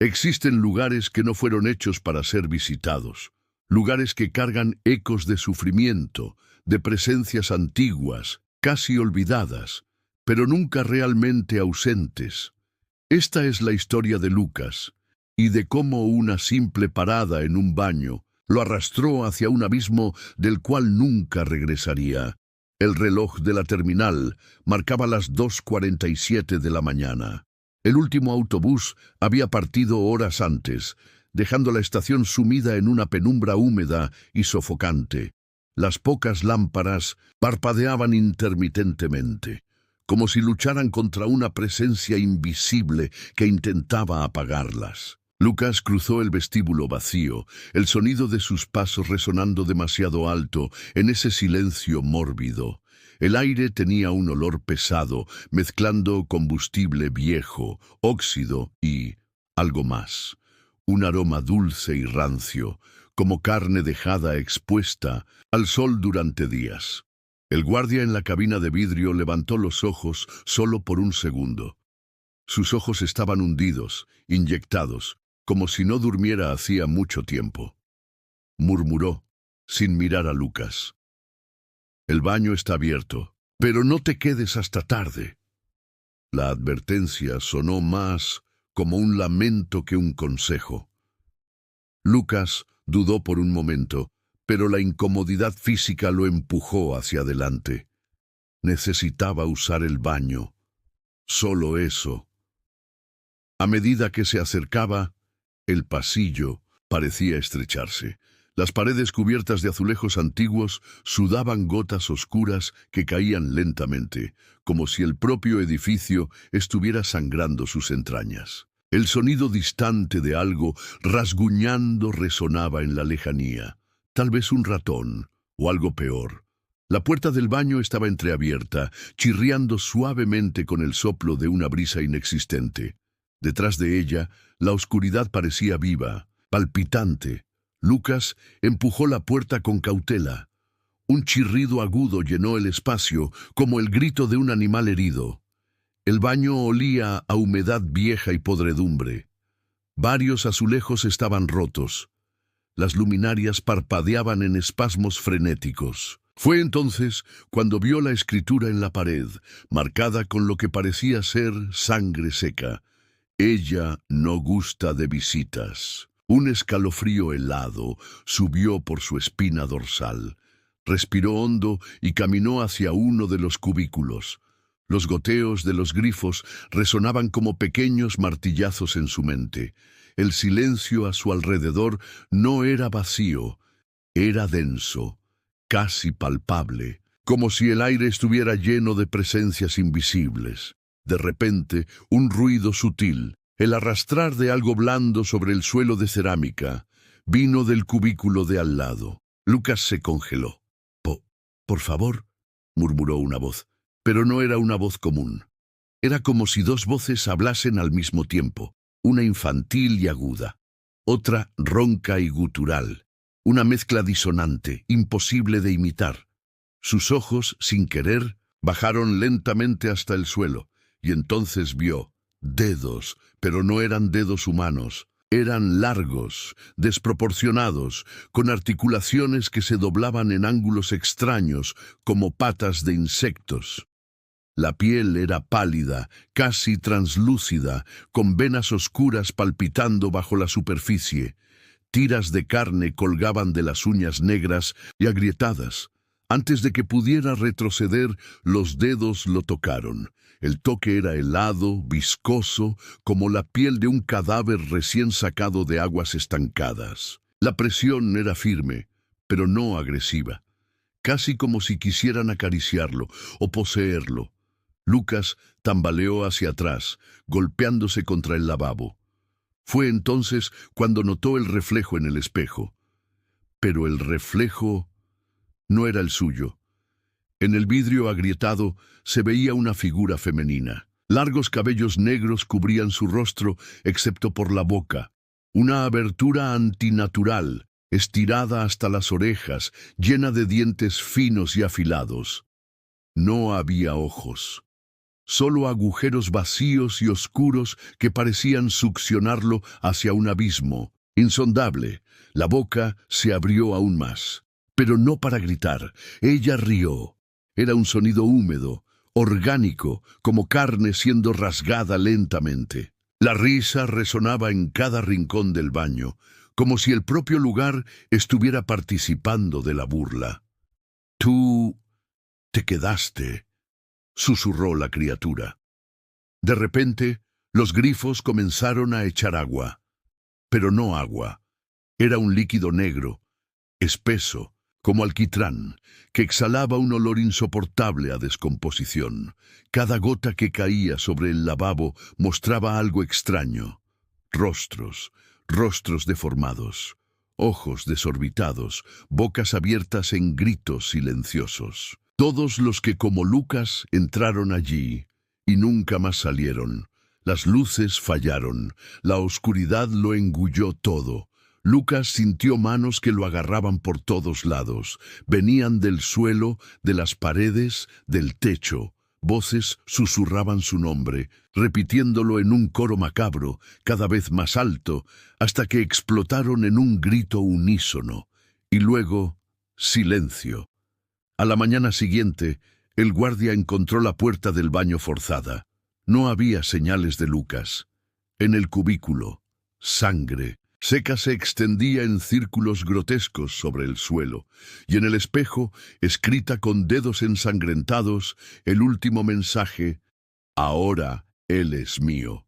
Existen lugares que no fueron hechos para ser visitados, lugares que cargan ecos de sufrimiento, de presencias antiguas, casi olvidadas, pero nunca realmente ausentes. Esta es la historia de Lucas, y de cómo una simple parada en un baño lo arrastró hacia un abismo del cual nunca regresaría. El reloj de la terminal marcaba las 2:47 de la mañana. El último autobús había partido horas antes, dejando la estación sumida en una penumbra húmeda y sofocante. Las pocas lámparas parpadeaban intermitentemente, como si lucharan contra una presencia invisible que intentaba apagarlas. Lucas cruzó el vestíbulo vacío, el sonido de sus pasos resonando demasiado alto en ese silencio mórbido. El aire tenía un olor pesado, mezclando combustible viejo, óxido y algo más. Un aroma dulce y rancio, como carne dejada expuesta al sol durante días. El guardia en la cabina de vidrio levantó los ojos solo por un segundo. Sus ojos estaban hundidos, inyectados, como si no durmiera hacía mucho tiempo. Murmuró, sin mirar a Lucas. El baño está abierto, pero no te quedes hasta tarde. La advertencia sonó más como un lamento que un consejo. Lucas dudó por un momento, pero la incomodidad física lo empujó hacia adelante. Necesitaba usar el baño. Solo eso. A medida que se acercaba, el pasillo parecía estrecharse. Las paredes cubiertas de azulejos antiguos sudaban gotas oscuras que caían lentamente, como si el propio edificio estuviera sangrando sus entrañas. El sonido distante de algo rasguñando resonaba en la lejanía. Tal vez un ratón, o algo peor. La puerta del baño estaba entreabierta, chirriando suavemente con el soplo de una brisa inexistente. Detrás de ella, la oscuridad parecía viva, palpitante. Lucas empujó la puerta con cautela. Un chirrido agudo llenó el espacio, como el grito de un animal herido. El baño olía a humedad vieja y podredumbre. Varios azulejos estaban rotos. Las luminarias parpadeaban en espasmos frenéticos. Fue entonces cuando vio la escritura en la pared, marcada con lo que parecía ser sangre seca. Ella no gusta de visitas. Un escalofrío helado subió por su espina dorsal. Respiró hondo y caminó hacia uno de los cubículos. Los goteos de los grifos resonaban como pequeños martillazos en su mente. El silencio a su alrededor no era vacío, era denso, casi palpable, como si el aire estuviera lleno de presencias invisibles. De repente, un ruido sutil, el arrastrar de algo blando sobre el suelo de cerámica, vino del cubículo de al lado. Lucas se congeló. Por favor, murmuró una voz, pero no era una voz común. Era como si dos voces hablasen al mismo tiempo, una infantil y aguda, otra ronca y gutural, una mezcla disonante, imposible de imitar. Sus ojos, sin querer, bajaron lentamente hasta el suelo, y entonces vio dedos, pero no eran dedos humanos. Eran largos, desproporcionados, con articulaciones que se doblaban en ángulos extraños, como patas de insectos. La piel era pálida, casi translúcida, con venas oscuras palpitando bajo la superficie. Tiras de carne colgaban de las uñas negras y agrietadas. Antes de que pudiera retroceder, los dedos lo tocaron. El toque era helado, viscoso, como la piel de un cadáver recién sacado de aguas estancadas. La presión era firme, pero no agresiva, casi como si quisieran acariciarlo o poseerlo. Lucas tambaleó hacia atrás, golpeándose contra el lavabo. Fue entonces cuando notó el reflejo en el espejo. Pero el reflejo no era el suyo. En el vidrio agrietado se veía una figura femenina. Largos cabellos negros cubrían su rostro, excepto por la boca. Una abertura antinatural, estirada hasta las orejas, llena de dientes finos y afilados. No había ojos, solo agujeros vacíos y oscuros que parecían succionarlo hacia un abismo insondable. La boca se abrió aún más, pero no para gritar. Ella rió. Era un sonido húmedo, orgánico, como carne siendo rasgada lentamente. La risa resonaba en cada rincón del baño, como si el propio lugar estuviera participando de la burla. «Tú te quedaste», susurró la criatura. De repente, los grifos comenzaron a echar agua. Pero no agua. Era un líquido negro, espeso, como alquitrán, que exhalaba un olor insoportable a descomposición. Cada gota que caía sobre el lavabo mostraba algo extraño. Rostros deformados, ojos desorbitados, bocas abiertas en gritos silenciosos. Todos los que como Lucas entraron allí y nunca más salieron. Las luces fallaron, la oscuridad lo engulló todo. Lucas sintió manos que lo agarraban por todos lados. Venían del suelo, de las paredes, del techo. Voces susurraban su nombre, repitiéndolo en un coro macabro, cada vez más alto, hasta que explotaron en un grito unísono. Y luego, silencio. A la mañana siguiente, el guardia encontró la puerta del baño forzada. No había señales de Lucas. En el cubículo, sangre seca se extendía en círculos grotescos sobre el suelo, y en el espejo, escrita con dedos ensangrentados, el último mensaje: «Ahora él es mío».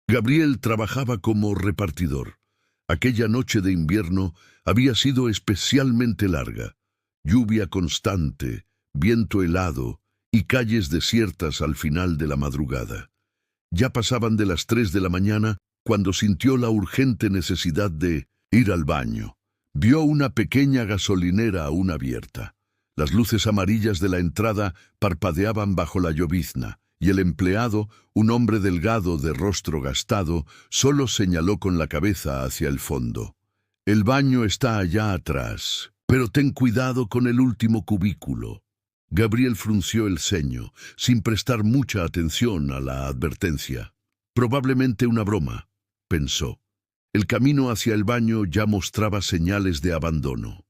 Gabriel trabajaba como repartidor. Aquella noche de invierno había sido especialmente larga. Lluvia constante, viento helado y calles desiertas al final de la madrugada. Ya pasaban de las 3 de la mañana cuando sintió la urgente necesidad de ir al baño. Vio una pequeña gasolinera aún abierta. Las luces amarillas de la entrada parpadeaban bajo la llovizna, y el empleado, un hombre delgado de rostro gastado, solo señaló con la cabeza hacia el fondo. «El baño está allá atrás, pero ten cuidado con el último cubículo». Gabriel frunció el ceño, sin prestar mucha atención a la advertencia. Probablemente una broma, pensó. El camino hacia el baño ya mostraba señales de abandono.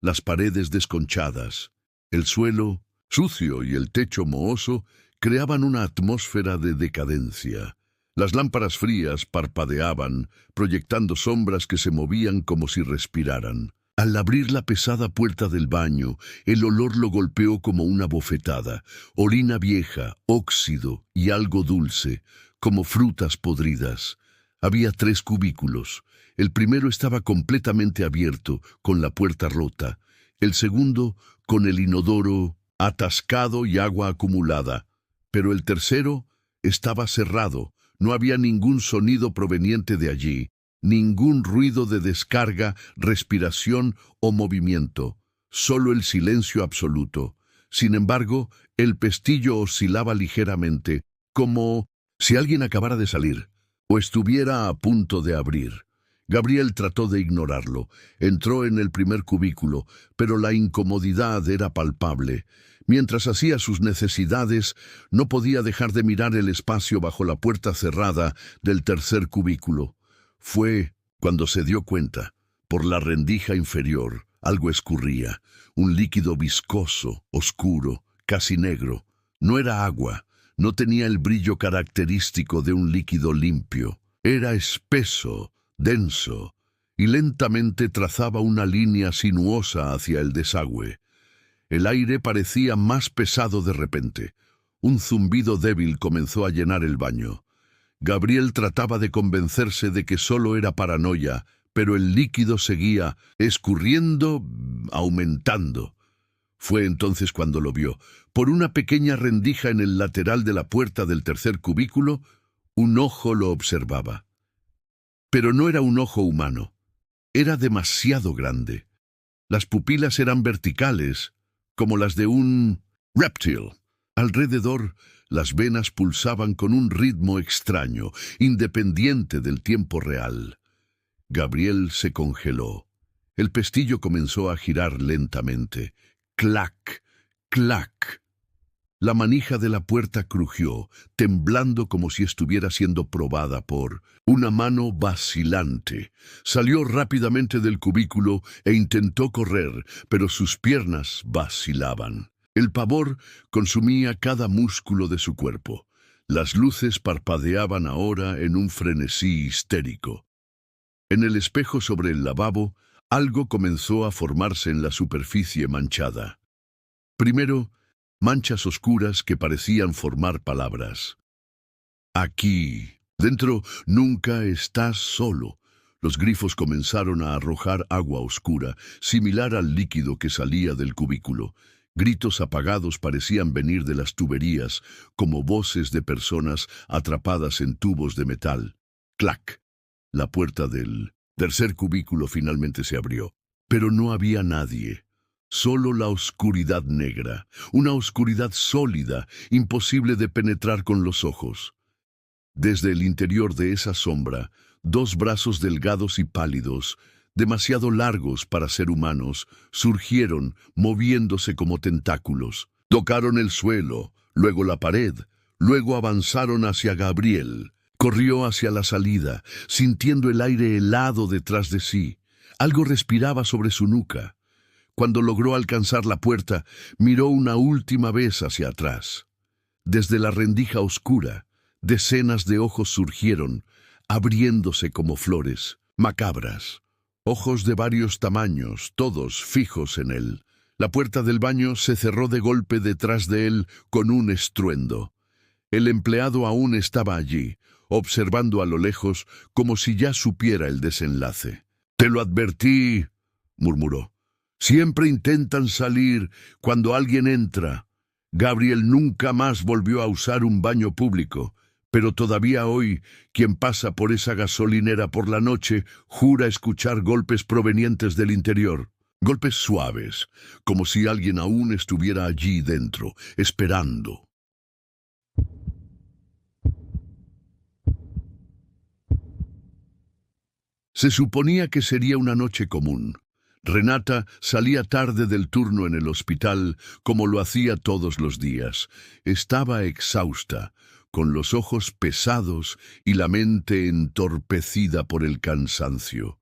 Las paredes desconchadas, el suelo sucio y el techo mohoso creaban una atmósfera de decadencia. Las lámparas frías parpadeaban, proyectando sombras que se movían como si respiraran. Al abrir la pesada puerta del baño, el olor lo golpeó como una bofetada. Orina vieja, óxido y algo dulce, como frutas podridas. Había 3 cubículos. El primero estaba completamente abierto, con la puerta rota. El segundo, con el inodoro atascado y agua acumulada. Pero el tercero estaba cerrado. No había ningún sonido proveniente de allí. Ningún ruido de descarga, respiración o movimiento, solo el silencio absoluto. Sin embargo, el pestillo oscilaba ligeramente, como si alguien acabara de salir, o estuviera a punto de abrir. Gabriel trató de ignorarlo. Entró en el primer cubículo, pero la incomodidad era palpable. Mientras hacía sus necesidades, no podía dejar de mirar el espacio bajo la puerta cerrada del tercer cubículo. Fue cuando se dio cuenta. Por la rendija inferior, algo escurría, un líquido viscoso, oscuro, casi negro. No era agua, no tenía el brillo característico de un líquido limpio. Era espeso, denso, y lentamente trazaba una línea sinuosa hacia el desagüe. El aire parecía más pesado de repente. Un zumbido débil comenzó a llenar el baño. Gabriel trataba de convencerse de que solo era paranoia, pero el líquido seguía escurriendo, aumentando. Fue entonces cuando lo vio. Por una pequeña rendija en el lateral de la puerta del tercer cubículo, un ojo lo observaba. Pero no era un ojo humano. Era demasiado grande. Las pupilas eran verticales, como las de un reptil. Alrededor, las venas pulsaban con un ritmo extraño, independiente del tiempo real. Gabriel se congeló. El pestillo comenzó a girar lentamente. ¡Clac! ¡Clac! La manija de la puerta crujió, temblando como si estuviera siendo probada por una mano vacilante. Salió rápidamente del cubículo e intentó correr, pero sus piernas vacilaban. El pavor consumía cada músculo de su cuerpo. Las luces parpadeaban ahora en un frenesí histérico. En el espejo sobre el lavabo, algo comenzó a formarse en la superficie manchada. Primero, manchas oscuras que parecían formar palabras. Aquí, dentro, nunca estás solo. Los grifos comenzaron a arrojar agua oscura, similar al líquido que salía del cubículo. Gritos apagados parecían venir de las tuberías, como voces de personas atrapadas en tubos de metal. ¡Clac! La puerta del tercer cubículo finalmente se abrió, pero no había nadie. Solo la oscuridad negra, una oscuridad sólida, imposible de penetrar con los ojos. Desde el interior de esa sombra, dos brazos delgados y pálidos, demasiado largos para ser humanos, surgieron, moviéndose como tentáculos. Tocaron el suelo, luego la pared, luego avanzaron hacia Gabriel. Corrió hacia la salida, sintiendo el aire helado detrás de sí. Algo respiraba sobre su nuca. Cuando logró alcanzar la puerta, miró una última vez hacia atrás. Desde la rendija oscura, decenas de ojos surgieron, abriéndose como flores, macabras. Ojos de varios tamaños, todos fijos en él. La puerta del baño se cerró de golpe detrás de él con un estruendo. El empleado aún estaba allí, observando a lo lejos como si ya supiera el desenlace. «Te lo advertí», murmuró. «Siempre intentan salir cuando alguien entra». Gabriel nunca más volvió a usar un baño público, pero todavía hoy, quien pasa por esa gasolinera por la noche jura escuchar golpes provenientes del interior. Golpes suaves, como si alguien aún estuviera allí dentro, esperando. Se suponía que sería una noche común. Renata salía tarde del turno en el hospital, como lo hacía todos los días. Estaba exhausta, con los ojos pesados y la mente entorpecida por el cansancio.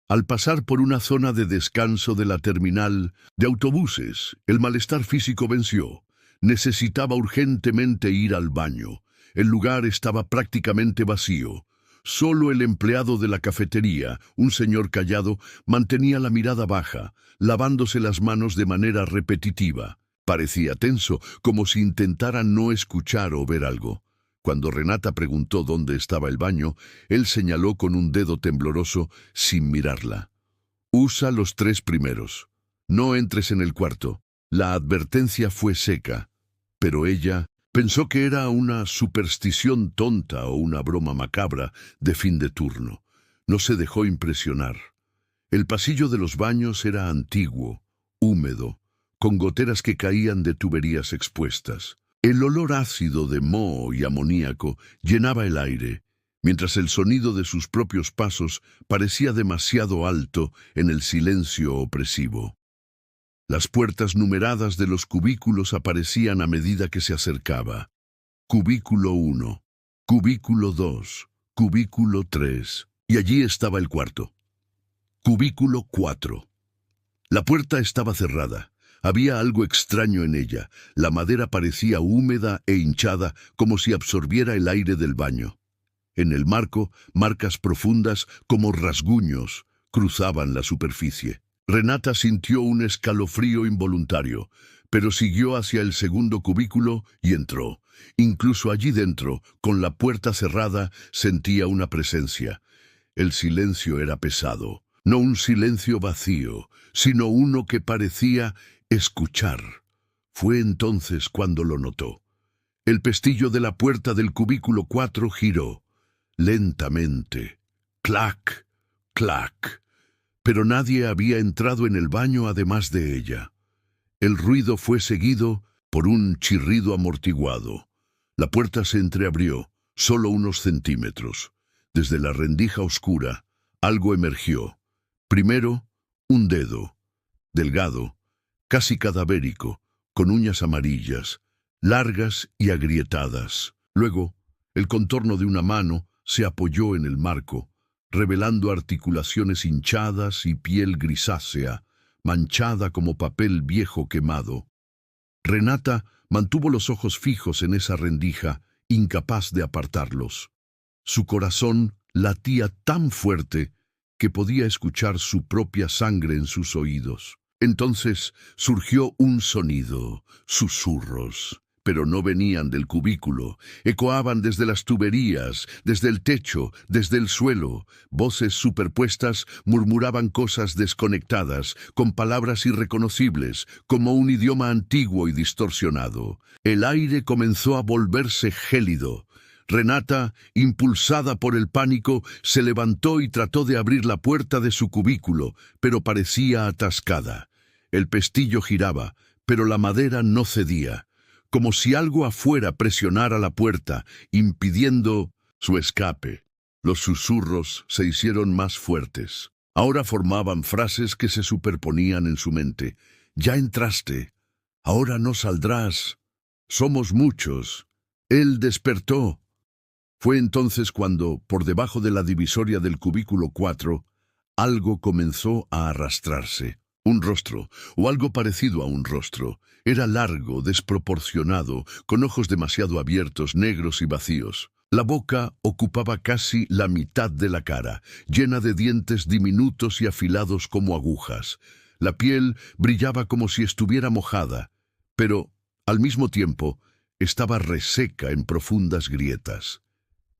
Al pasar por una zona de descanso de la terminal de autobuses, el malestar físico venció. Necesitaba urgentemente ir al baño. El lugar estaba prácticamente vacío. Solo el empleado de la cafetería, un señor callado, mantenía la mirada baja, lavándose las manos de manera repetitiva. Parecía tenso, como si intentara no escuchar o ver algo. Cuando Renata preguntó dónde estaba el baño, él señaló con un dedo tembloroso, sin mirarla. «Usa los 3 primeros. No entres en el cuarto». La advertencia fue seca, pero ella pensó que era una superstición tonta o una broma macabra de fin de turno. No se dejó impresionar. El pasillo de los baños era antiguo, húmedo, con goteras que caían de tuberías expuestas. El olor ácido de moho y amoníaco llenaba el aire, mientras el sonido de sus propios pasos parecía demasiado alto en el silencio opresivo. Las puertas numeradas de los cubículos aparecían a medida que se acercaba. Cubículo 1, cubículo 2, cubículo 3, y allí estaba el cuarto. Cubículo 4. La puerta estaba cerrada. Había algo extraño en ella. La madera parecía húmeda e hinchada, como si absorbiera el aire del baño. En el marco, marcas profundas, como rasguños, cruzaban la superficie. Renata sintió un escalofrío involuntario, pero siguió hacia el segundo cubículo y entró. Incluso allí dentro, con la puerta cerrada, sentía una presencia. El silencio era pesado. No un silencio vacío, sino uno que parecía escuchar. Fue entonces cuando lo notó. El pestillo de la puerta del cubículo 4 giró, lentamente. Clac, clac. Pero nadie había entrado en el baño además de ella. El ruido fue seguido por un chirrido amortiguado. La puerta se entreabrió, solo unos centímetros. Desde la rendija oscura, algo emergió. Primero, Un dedo, delgado, casi cadavérico, con uñas amarillas, largas y agrietadas. Luego, el contorno de una mano se apoyó en el marco, revelando articulaciones hinchadas y piel grisácea, manchada como papel viejo quemado. Renata mantuvo los ojos fijos en esa rendija, incapaz de apartarlos. Su corazón latía tan fuerte que podía escuchar su propia sangre en sus oídos. Entonces surgió un sonido, susurros, pero no venían del cubículo, ecoaban desde las tuberías, desde el techo, desde el suelo. Voces superpuestas murmuraban cosas desconectadas, con palabras irreconocibles, como un idioma antiguo y distorsionado. El aire comenzó a volverse gélido. Renata, impulsada por el pánico, se levantó y trató de abrir la puerta de su cubículo, pero parecía atascada. El pestillo giraba, pero la madera no cedía, como si algo afuera presionara la puerta, impidiendo su escape. Los susurros se hicieron más fuertes. Ahora formaban frases que se superponían en su mente. «Ya entraste. Ahora no saldrás. Somos muchos. Él despertó». Fue entonces cuando, por debajo de la divisoria del cubículo 4, algo comenzó a arrastrarse. Un rostro, o algo parecido a un rostro. Era largo, desproporcionado, con ojos demasiado abiertos, negros y vacíos. La boca ocupaba casi la mitad de la cara, llena de dientes diminutos y afilados como agujas. La piel brillaba como si estuviera mojada, pero, al mismo tiempo, estaba reseca en profundas grietas.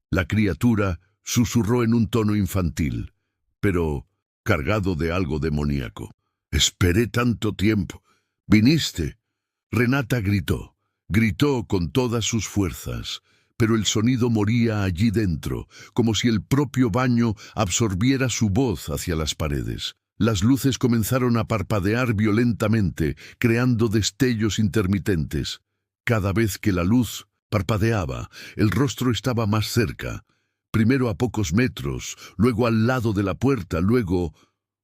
La criatura susurró en un tono infantil, pero cargado de algo demoníaco. «Esperé tanto tiempo. ¿Viniste?» Renata gritó con todas sus fuerzas, pero el sonido moría allí dentro, como si el propio baño absorbiera su voz hacia las paredes. Las luces comenzaron a parpadear violentamente, creando destellos intermitentes. Cada vez que la luz parpadeaba, el rostro estaba más cerca, primero a pocos metros, luego al lado de la puerta, luego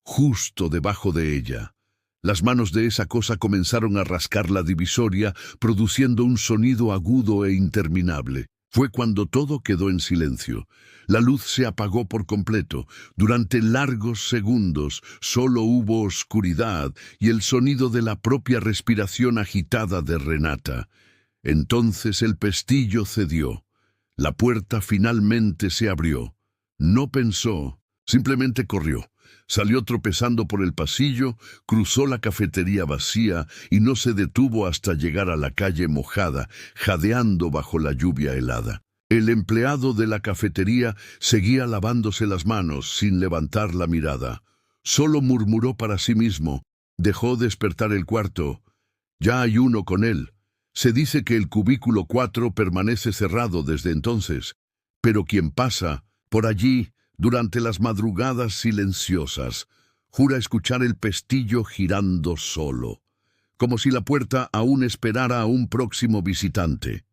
justo debajo de ella. Las manos de esa cosa comenzaron a rascar la divisoria, produciendo un sonido agudo e interminable. Fue cuando todo quedó en silencio. La luz se apagó por completo. Durante largos segundos solo hubo oscuridad y el sonido de la propia respiración agitada de Renata. Entonces el pestillo cedió. La puerta finalmente se abrió. No pensó, simplemente corrió. Salió tropezando por el pasillo, cruzó la cafetería vacía y no se detuvo hasta llegar a la calle mojada, jadeando bajo la lluvia helada. El empleado de la cafetería seguía lavándose las manos sin levantar la mirada. Solo murmuró para sí mismo. Dejó despertar el cuarto. Ya hay uno con él. Se dice que el cubículo 4 permanece cerrado desde entonces, pero quien pasa por allí durante las madrugadas silenciosas jura escuchar el pestillo girando solo, como si la puerta aún esperara a un próximo visitante.